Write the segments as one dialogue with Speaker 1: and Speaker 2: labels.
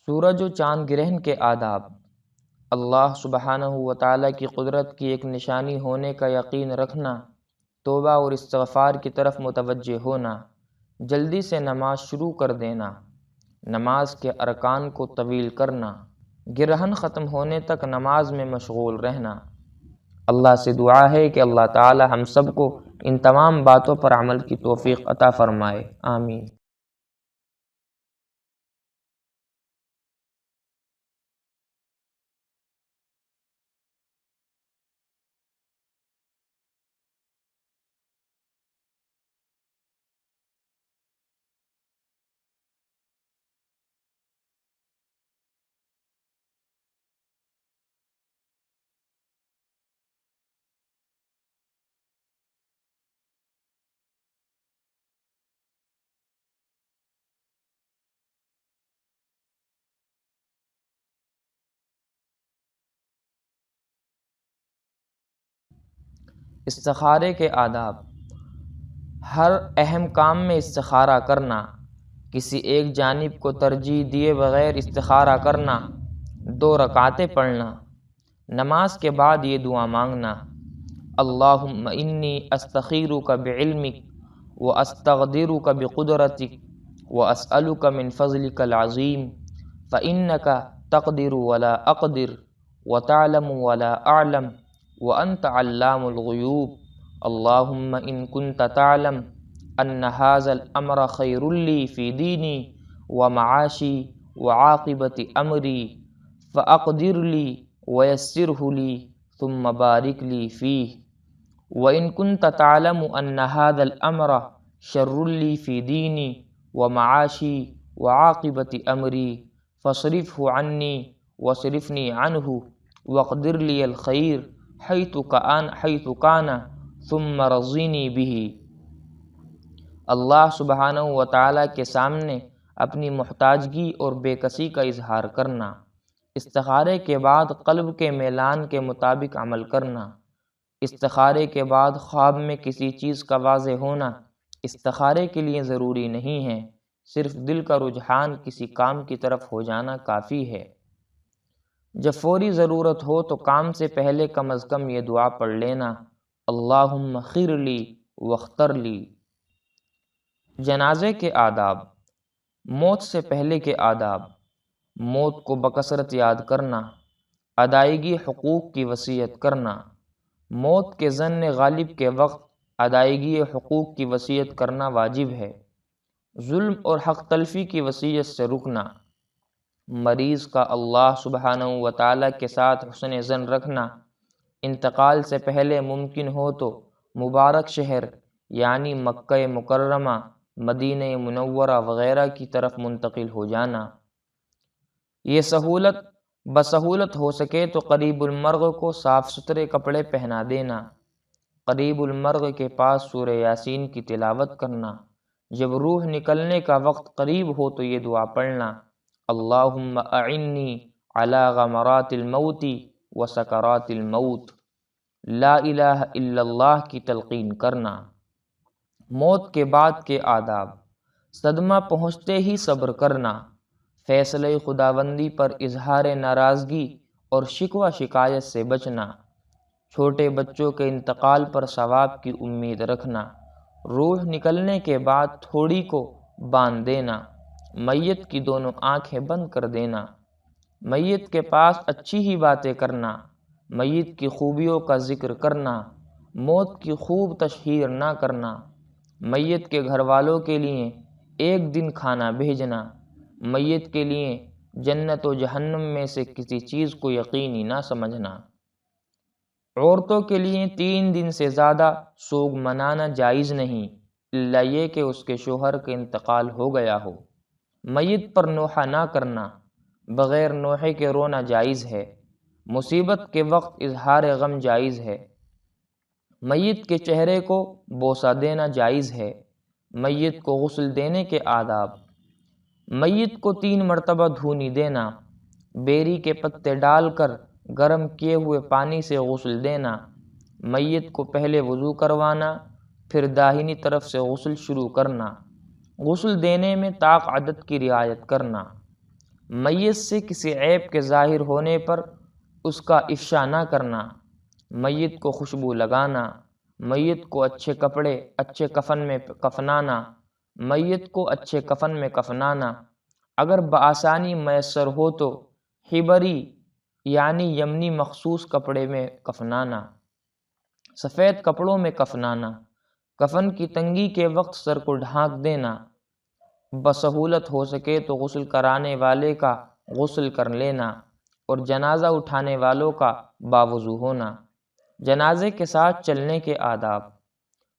Speaker 1: سورج و چاند گرہن کے آداب۔ اللہ سبحانہ و تعالیٰ کی قدرت کی ایک نشانی ہونے کا یقین رکھنا، توبہ اور استغفار کی طرف متوجہ ہونا، جلدی سے نماز شروع کر دینا، نماز کے ارکان کو طویل کرنا، گرہن ختم ہونے تک نماز میں مشغول رہنا۔ اللہ سے دعا ہے کہ اللہ تعالی ہم سب کو ان تمام باتوں پر عمل کی توفیق عطا فرمائے، آمین۔ استخارے کے آداب۔ ہر اہم کام میں استخارہ کرنا، کسی ایک جانب کو ترجیح دیے بغیر استخارہ کرنا، 2 رکعتیں پڑھنا، نماز کے بعد یہ دعا مانگنا: اللہم انی استخیرک بعلمک واستقدرک بقدرتک واسألک من فضلک العظیم فإنک تقدر ولا اقدر وتعلم ولا اعلم وانت علام الغیوب اللہم ان کنت تعلم ان ھذا الامر خیر لی فی دینی ومعاشی وعاقبت امری فاقدر لی ویسرہ لی ثم بارک لی فیہ وان کنت تعلم ان ھذا الامر شر لی فی دینی ومعاشی وعاقبت امری فاصرفہ عنی واصرفنی عنہ واقدر لی الخیر حیث کان ثم رضینی بہ۔ اللہ سبحانہ و تعالیٰ کے سامنے اپنی محتاجگی اور بے کسی کا اظہار کرنا، استخارے کے بعد قلب کے میلان کے مطابق عمل کرنا۔ استخارے کے بعد خواب میں کسی چیز کا واضح ہونا استخارے کے لیے ضروری نہیں ہے، صرف دل کا رجحان کسی کام کی طرف ہو جانا کافی ہے۔ جب فوری ضرورت ہو تو کام سے پہلے کم از کم یہ دعا پڑھ لینا: اللہم خیر لی واختر لی۔ جنازے کے آداب۔ موت سے پہلے کے آداب: موت کو بکثرت یاد کرنا، ادائیگی حقوق کی وصیت کرنا۔ موت کے ظن غالب کے وقت ادائیگی حقوق کی وصیت کرنا واجب ہے۔ ظلم اور حق تلفی کی وصیت سے رکنا۔ مریض کا اللہ سبحانہ و تعالیٰ کے ساتھ حسن ظن رکھنا۔ انتقال سے پہلے ممکن ہو تو مبارک شہر یعنی مکہ مکرمہ، مدینہ منورہ وغیرہ کی طرف منتقل ہو جانا۔ یہ بسہولت ہو سکے تو قریب المرغ کو صاف ستھرے کپڑے پہنا دینا۔ قریب المرغ کے پاس سورہ یاسین کی تلاوت کرنا۔ جب روح نکلنے کا وقت قریب ہو تو یہ دعا پڑھنا: اللہم اعنی علی غمرات الموت وسکرات الموت، لا الہ الا اللہ کی تلقین کرنا۔ موت کے بعد کے آداب۔ صدمہ پہنچتے ہی صبر کرنا، فیصلہ خداوندی پر اظہار ناراضگی اور شکوہ شکایت سے بچنا، چھوٹے بچوں کے انتقال پر ثواب کی امید رکھنا، روح نکلنے کے بعد تھوڑی کو باندھ دینا، میت کی دونوں آنکھیں بند کر دینا، میت کے پاس اچھی ہی باتیں کرنا، میت کی خوبیوں کا ذکر کرنا، موت کی خوب تشہیر نہ کرنا، میت کے گھر والوں کے لیے ایک دن کھانا بھیجنا، میت کے لیے جنت و جہنم میں سے کسی چیز کو یقینی نہ سمجھنا۔ عورتوں کے لیے 3 دن سے زیادہ سوگ منانا جائز نہیں، الا یہ کہ اس کے شوہر کا انتقال ہو گیا ہو۔ میت پر نوحہ نہ کرنا، بغیر نوحے کے رونا جائز ہے۔ مصیبت کے وقت اظہار غم جائز ہے۔ میت کے چہرے کو بوسہ دینا جائز ہے۔ میت کو غسل دینے کے آداب۔ میت کو 3 مرتبہ دھونی دینا، بیری کے پتے ڈال کر گرم کیے ہوئے پانی سے غسل دینا، میت کو پہلے وضو کروانا، پھر داہنی طرف سے غسل شروع کرنا، غسل دینے میں طاق عدد کی رعایت کرنا، میت سے کسی عیب کے ظاہر ہونے پر اس کا افشا نہ کرنا، میت کو خوشبو لگانا، میت کو اچھے کپڑے اچھے کفن میں کفنانا، میت کو اچھے کفن میں کفنانا، اگر بآسانی میسر ہو تو حبری یعنی یمنی مخصوص کپڑے میں کفنانا، سفید کپڑوں میں کفنانا، کفن کی تنگی کے وقت سر کو ڈھانک دینا، بسہولت ہو سکے تو غسل کرانے والے کا غسل کر لینا اور جنازہ اٹھانے والوں کا باوضو ہونا۔ جنازے کے ساتھ چلنے کے آداب: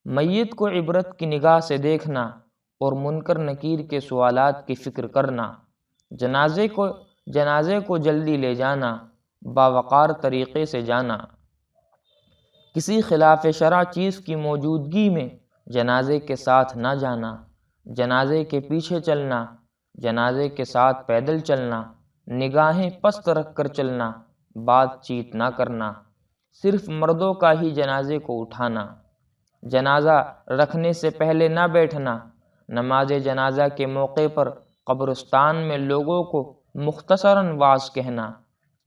Speaker 1: میت کو عبرت کی نگاہ سے دیکھنا اور منکر نکیر کے سوالات کی فکر کرنا، جنازے کو جلدی لے جانا، باوقار طریقے سے جانا، کسی خلاف شرع چیز کی موجودگی میں جنازے کے ساتھ نہ جانا، جنازے کے پیچھے چلنا، جنازے کے ساتھ پیدل چلنا، نگاہیں پست رکھ کر چلنا، بات چیت نہ کرنا، صرف مردوں کا ہی جنازے کو اٹھانا، جنازہ رکھنے سے پہلے نہ بیٹھنا، نماز جنازہ کے موقع پر قبرستان میں لوگوں کو مختصراً واعظ کہنا،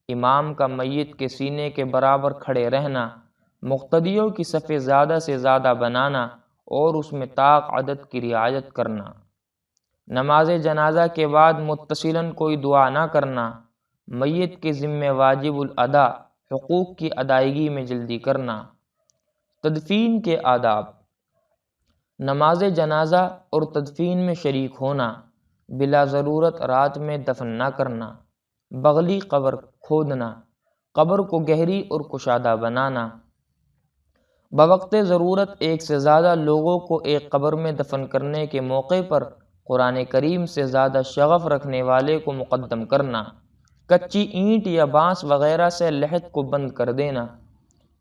Speaker 1: امام کا میت کے سینے کے برابر کھڑے رہنا، مقتدیوں کی صفیں زیادہ سے زیادہ بنانا اور اس میں طاق عدد کی رعایت کرنا، نماز جنازہ کے بعد متصلاً کوئی دعا نہ کرنا، میت کے ذمہ واجب الادا حقوق کی ادائیگی میں جلدی کرنا۔ تدفین کے آداب: نماز جنازہ اور تدفین میں شریک ہونا، بلا ضرورت رات میں دفن نہ کرنا، بغلی قبر کھودنا، قبر کو گہری اور کشادہ بنانا، بوقت ضرورت ایک سے زیادہ لوگوں کو ایک قبر میں دفن کرنے کے موقع پر قرآن کریم سے زیادہ شغف رکھنے والے کو مقدم کرنا، کچی اینٹ یا بانس وغیرہ سے لحد کو بند کر دینا،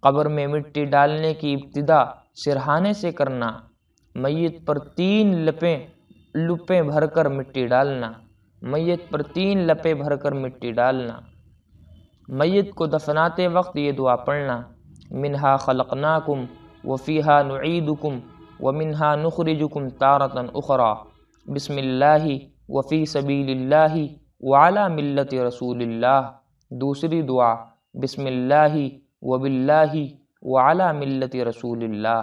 Speaker 1: قبر میں مٹی ڈالنے کی ابتدا سرہانے سے کرنا، میت پر 3 لپیں بھر کر مٹی ڈالنا، میت پر 3 لپیں بھر کر مٹی ڈالنا، میت کو دفناتے وقت یہ دعا پڑھنا: منہا خلقناکم وفیہا نعیدکم ومنہا نخرجکم تارۃ اخری، بسم اللہ وفی سبیل اللہ وعلی ملت رسول اللہ۔ دوسری دعا: بسم اللہ وباللہ وعلی ملت رسول اللہ۔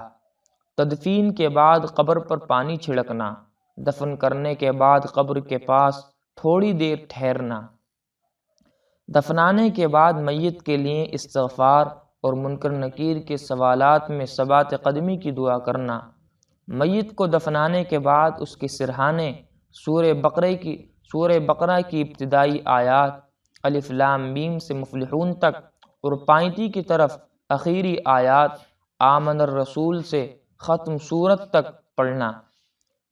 Speaker 1: تدفین کے بعد قبر پر پانی چھڑکنا، دفن کرنے کے بعد قبر کے پاس تھوڑی دیر ٹھہرنا، دفنانے کے بعد میت کے لیے استغفار اور منکر نکیر کے سوالات میں ثبات قدمی کی دعا کرنا، میت کو دفنانے کے بعد اس کے سرہانے سورہ بقرہ کی ابتدائی آیات الف لام میم سے مفلحون تک اور پائنتی کی طرف اخیری آیات آمن الرسول سے ختم سورت تک پڑھنا۔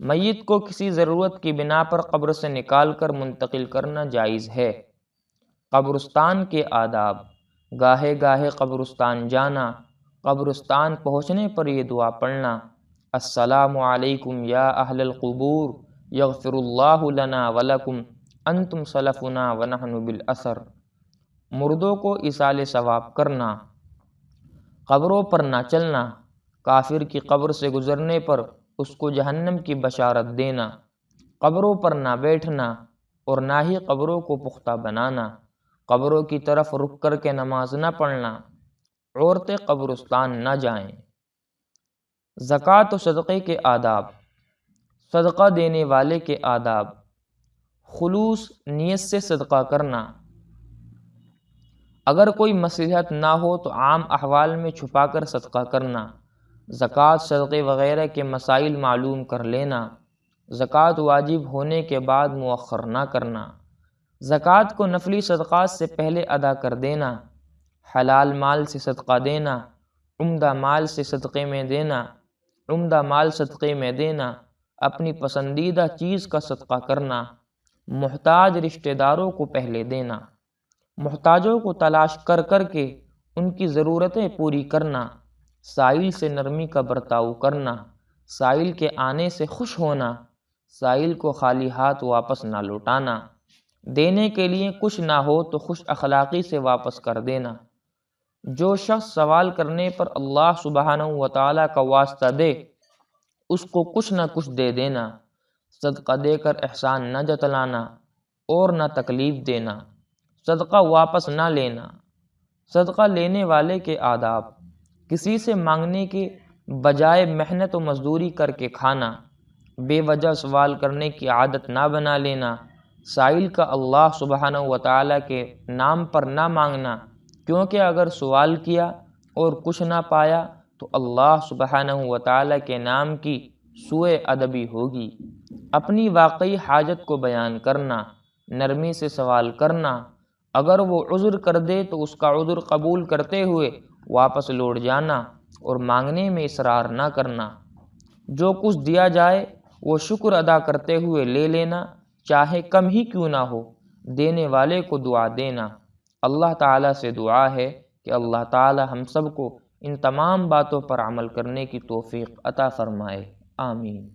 Speaker 1: میت کو کسی ضرورت کی بنا پر قبر سے نکال کر منتقل کرنا جائز ہے۔ قبرستان کے آداب: گاہے گاہے قبرستان جانا، قبرستان پہنچنے پر یہ دعا پڑھنا: السلام علیکم یا اہل القبور یغفر اللہ لنا ولکم انتم سلفنا ونحن بالاثر۔ مردوں کو ایصال ثواب کرنا، قبروں پر نہ چلنا، کافر کی قبر سے گزرنے پر اس کو جہنم کی بشارت دینا، قبروں پر نہ بیٹھنا اور نہ ہی قبروں کو پختہ بنانا، قبروں کی طرف رک کر کے نماز نہ پڑھنا، عورتیں قبرستان نہ جائیں۔ زکوٰۃ و صدقے کے آداب: صدقہ دینے والے کے آداب: خلوص نیت سے صدقہ کرنا، اگر کوئی مصلحت نہ ہو تو عام احوال میں چھپا کر صدقہ کرنا، زکوٰۃ صدقے وغیرہ کے مسائل معلوم کر لینا، زکوٰۃ واجب ہونے کے بعد مؤخر نہ کرنا، زکوٰۃ کو نفلی صدقات سے پہلے ادا کر دینا، حلال مال سے صدقہ دینا، عمدہ مال صدقے میں دینا، اپنی پسندیدہ چیز کا صدقہ کرنا، محتاج رشتہ داروں کو پہلے دینا، محتاجوں کو تلاش کر کر کے ان کی ضرورتیں پوری کرنا، سائل سے نرمی کا برتاؤ کرنا، سائل کے آنے سے خوش ہونا، سائل کو خالی ہاتھ واپس نہ لوٹانا، دینے کے لیے کچھ نہ ہو تو خوش اخلاقی سے واپس کر دینا، جو شخص سوال کرنے پر اللہ سبحانہ و تعالیٰ کا واسطہ دے اس کو کچھ نہ کچھ دے دینا، صدقہ دے کر احسان نہ جتلانا، اور نہ تکلیف دینا، صدقہ واپس نہ لینا۔ صدقہ لینے والے کے آداب: کسی سے مانگنے کے بجائے محنت و مزدوری کر کے کھانا، بے وجہ سوال کرنے کی عادت نہ بنا لینا، سائل کا اللہ سبحانہ و تعالیٰ کے نام پر نہ مانگنا، کیونکہ اگر سوال کیا اور کچھ نہ پایا تو اللہ سبحانہ و تعالیٰ کے نام کی سوء ادبی ہوگی۔ اپنی واقعی حاجت کو بیان کرنا، نرمی سے سوال کرنا، اگر وہ عذر کر دے تو اس کا عذر قبول کرتے ہوئے واپس لوٹ جانا اور مانگنے میں اصرار نہ کرنا۔ جو کچھ دیا جائے وہ شکر ادا کرتے ہوئے لے لینا، چاہے کم ہی کیوں نہ ہو۔ دینے والے کو دعا دینا۔ اللہ تعالیٰ سے دعا ہے کہ اللہ تعالیٰ ہم سب کو ان تمام باتوں پر عمل کرنے کی توفیق عطا فرمائے۔ آمین۔